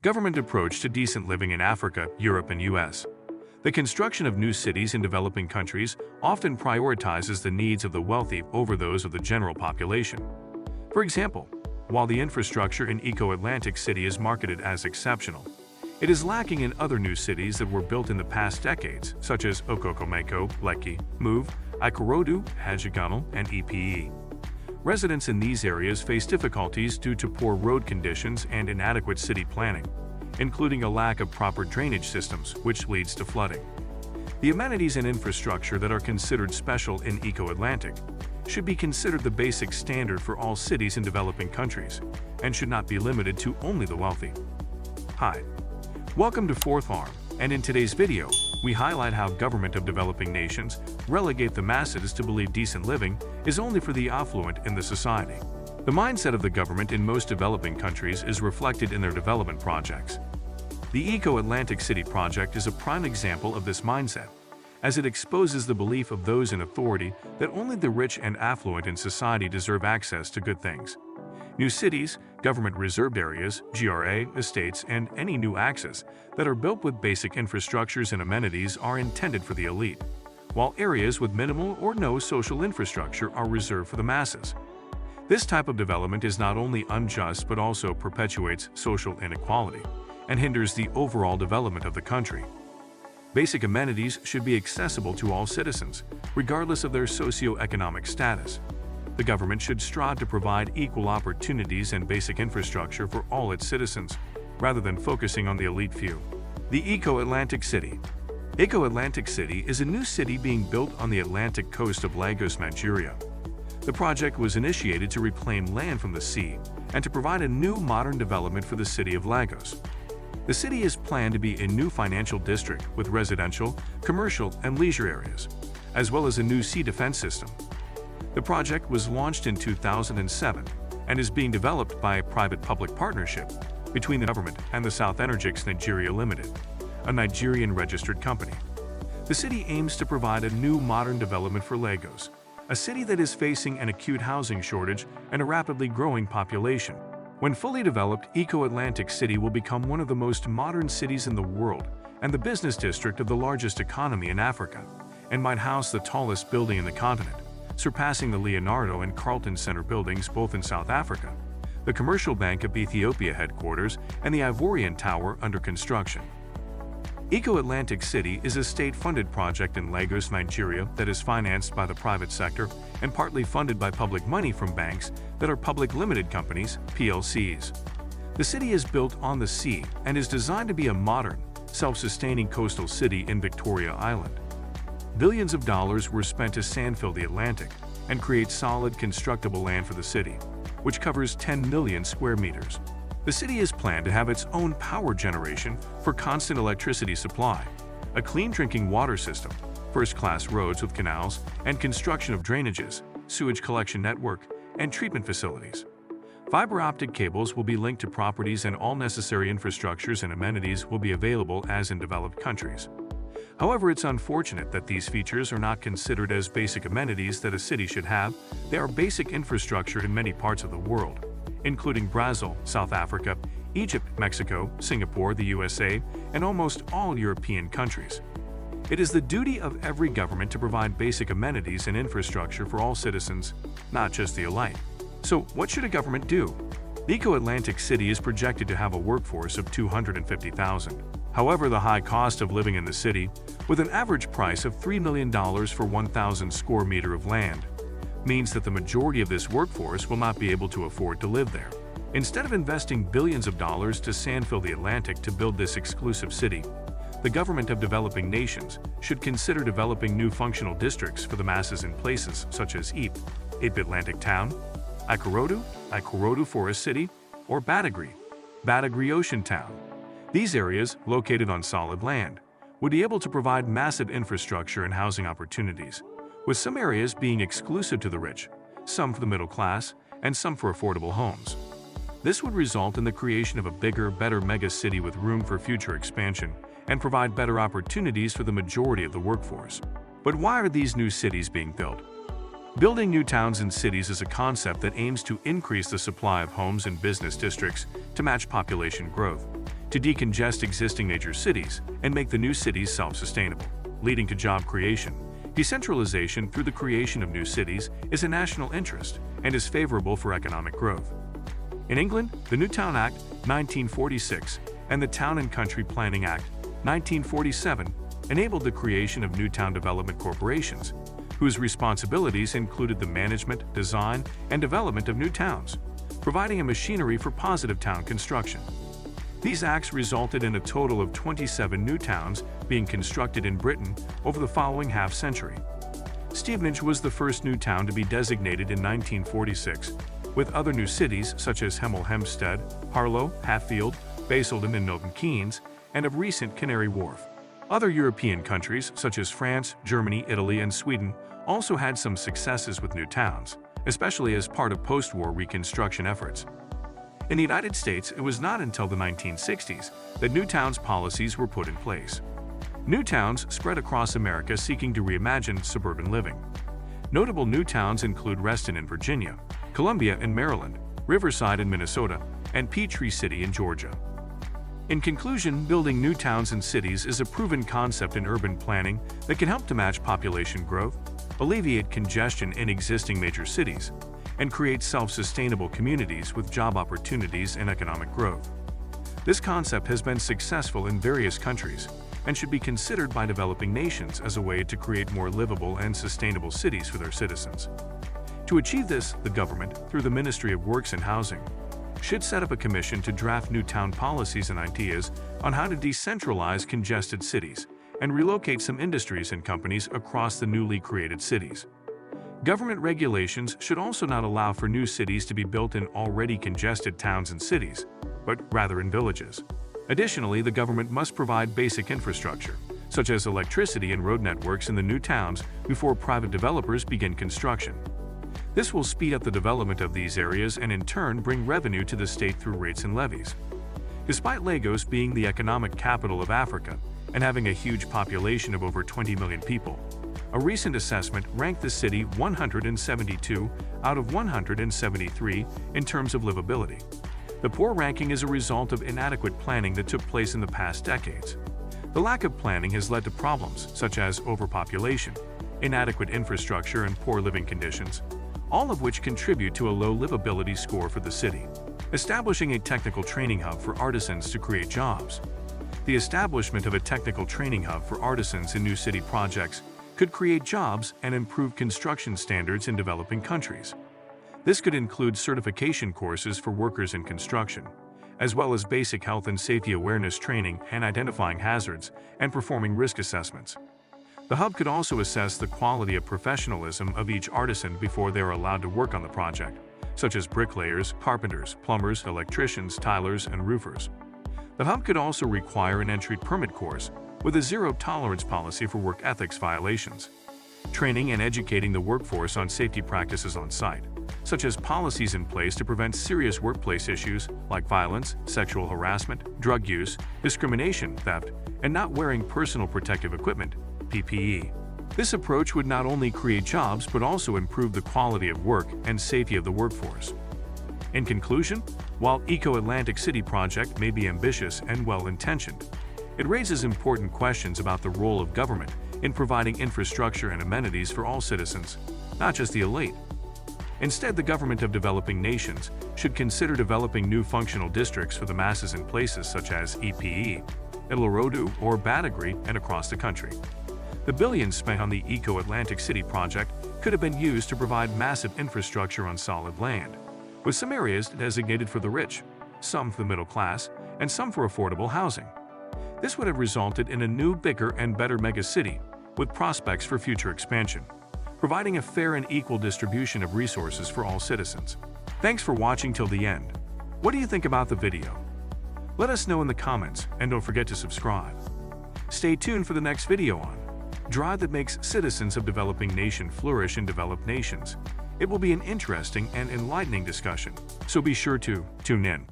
Government approach to decent living in Africa, Europe, and US. The construction of new cities in developing countries often prioritizes the needs of the wealthy over those of the general population. For example, while the infrastructure in Eco-Atlantic City is marketed as exceptional, it is lacking in other new cities that were built in the past decades, such as Okokomeko, Lekki, Move, Ikorodu, Hajigunal, and EPE. Residents in these areas face difficulties due to poor road conditions and inadequate city planning, including a lack of proper drainage systems, which leads to flooding. The amenities and infrastructure that are considered special in Eco-Atlantic should be considered the basic standard for all cities in developing countries and should not be limited to only the wealthy. Hi, welcome to Fourth Arm, and in today's video, we highlight how government of developing nations relegate the masses to believe decent living is only for the affluent in the society. The mindset of the government in most developing countries is reflected in their development projects. The Eco-Atlantic City project is a prime example of this mindset, as it exposes the belief of those in authority that only the rich and affluent in society deserve access to good things. New cities, government-reserved areas, GRA, estates, and any new access that are built with basic infrastructures and amenities are intended for the elite, while areas with minimal or no social infrastructure are reserved for the masses. This type of development is not only unjust but also perpetuates social inequality and hinders the overall development of the country. Basic amenities should be accessible to all citizens, regardless of their socio-economic status. The government should strive to provide equal opportunities and basic infrastructure for all its citizens, rather than focusing on the elite few. The Eco-Atlantic City. Eco-Atlantic City is a new city being built on the Atlantic coast of Lagos, Nigeria. The project was initiated to reclaim land from the sea and to provide a new modern development for the city of Lagos. The city is planned to be a new financial district with residential, commercial, and leisure areas, as well as a new sea defense system. The project was launched in 2007 and is being developed by a private-public partnership between the government and the South Energix Nigeria Limited, a Nigerian-registered company. The city aims to provide a new modern development for Lagos, a city that is facing an acute housing shortage and a rapidly growing population. When fully developed, Eco-Atlantic City will become one of the most modern cities in the world and the business district of the largest economy in Africa, and might house the tallest building in the continent, surpassing the Leonardo and Carlton Center buildings both in South Africa, the Commercial Bank of Ethiopia headquarters, and the Ivorian Tower under construction. Eco-Atlantic City is a state-funded project in Lagos, Nigeria that is financed by the private sector and partly funded by public money from banks that are public limited companies, PLCs. The city is built on the sea and is designed to be a modern, self-sustaining coastal city in Victoria Island. Billions of dollars were spent to sandfill the Atlantic and create solid constructible land for the city, which covers 10 million square meters. The city is planned to have its own power generation for constant electricity supply, a clean drinking water system, first-class roads with canals, and construction of drainages, sewage collection network, and treatment facilities. Fiber optic cables will be linked to properties and all necessary infrastructures and amenities will be available as in developed countries. However, it's unfortunate that these features are not considered as basic amenities that a city should have. They are basic infrastructure in many parts of the world, including Brazil, South Africa, Egypt, Mexico, Singapore, the USA, and almost all European countries. It is the duty of every government to provide basic amenities and infrastructure for all citizens, not just the elite. So, what should a government do? Eco-Atlantic City is projected to have a workforce of 250,000. However, the high cost of living in the city, with an average price of $3 million for 1,000 square meter of land, means that the majority of this workforce will not be able to afford to live there. Instead of investing billions of dollars to sandfill the Atlantic to build this exclusive city, the government of developing nations should consider developing new functional districts for the masses in places such as Ipe Atlantic Town, Ikorodu Forest City, or Badagry Ocean Town. These areas, located on solid land, would be able to provide massive infrastructure and housing opportunities, with some areas being exclusive to the rich, some for the middle class, and some for affordable homes. This would result in the creation of a bigger, better mega-city with room for future expansion and provide better opportunities for the majority of the workforce. But why are these new cities being built? Building new towns and cities is a concept that aims to increase the supply of homes and business districts to match population growth, to decongest existing major cities and make the new cities self-sustainable, leading to job creation. Decentralization through the creation of new cities is a national interest and is favorable for economic growth. In England, the New Town Act, 1946, and the Town and Country Planning Act, 1947, enabled the creation of new town development corporations, whose responsibilities included the management, design, and development of new towns, providing a machinery for positive town construction. These acts resulted in a total of 27 new towns being constructed in Britain over the following half-century. Stevenage was the first new town to be designated in 1946, with other new cities such as Hemel Hempstead, Harlow, Hatfield, Basildon, and Milton Keynes, and of recent Canary Wharf. Other European countries such as France, Germany, Italy, and Sweden also had some successes with new towns, especially as part of post-war reconstruction efforts. In the United States, it was not until the 1960s that new towns policies were put in place. New towns spread across America seeking to reimagine suburban living. Notable new towns include Reston in Virginia, Columbia in Maryland, Riverside in Minnesota, and Peachtree City in Georgia. In conclusion, building new towns and cities is a proven concept in urban planning that can help to match population growth, alleviate congestion in existing major cities, and create self-sustainable communities with job opportunities and economic growth. This concept has been successful in various countries and should be considered by developing nations as a way to create more livable and sustainable cities for their citizens. To achieve this, the government, through the Ministry of Works and Housing, should set up a commission to draft new town policies and ideas on how to decentralize congested cities and relocate some industries and companies across the newly created cities. Government regulations should also not allow for new cities to be built in already congested towns and cities, but rather in villages. Additionally, the government must provide basic infrastructure, such as electricity and road networks in the new towns before private developers begin construction. This will speed up the development of these areas and in turn bring revenue to the state through rates and levies. Despite Lagos being the economic capital of Africa and having a huge population of over 20 million people, a recent assessment ranked the city 172 out of 173 in terms of livability. The poor ranking is a result of inadequate planning that took place in the past decades. The lack of planning has led to problems such as overpopulation, inadequate infrastructure, and poor living conditions, all of which contribute to a low livability score for the city. Establishing a technical training hub for artisans to create jobs. The establishment of a technical training hub for artisans in new city projects could create jobs and improve construction standards in developing countries. This could include certification courses for workers in construction, as well as basic health and safety awareness training and identifying hazards and performing risk assessments. The hub could also assess the quality of professionalism of each artisan before they are allowed to work on the project, such as bricklayers, carpenters, plumbers, electricians, tilers, and roofers. The hub could also require an entry permit course with a zero-tolerance policy for work ethics violations. Training and educating the workforce on safety practices on site, such as policies in place to prevent serious workplace issues like violence, sexual harassment, drug use, discrimination, theft, and not wearing personal protective equipment, PPE. This approach would not only create jobs but also improve the quality of work and safety of the workforce. In conclusion, while Eco-Atlantic City project may be ambitious and well-intentioned, it raises important questions about the role of government in providing infrastructure and amenities for all citizens, not just the elite. Instead, the government of developing nations should consider developing new functional districts for the masses in places such as EPE, Ilorodu, or Badagry, and across the country. The billions spent on the Eco-Atlantic City project could have been used to provide massive infrastructure on solid land, with some areas designated for the rich, some for the middle class, and some for affordable housing. This would have resulted in a new, bigger, and better megacity with prospects for future expansion, providing a fair and equal distribution of resources for all citizens. Thanks for watching till the end. What do you think about the video? Let us know in the comments, and don't forget to subscribe. Stay tuned for the next video on Drive that makes citizens of developing nation flourish in developed nations. It will be an interesting and enlightening discussion, so be sure to tune in.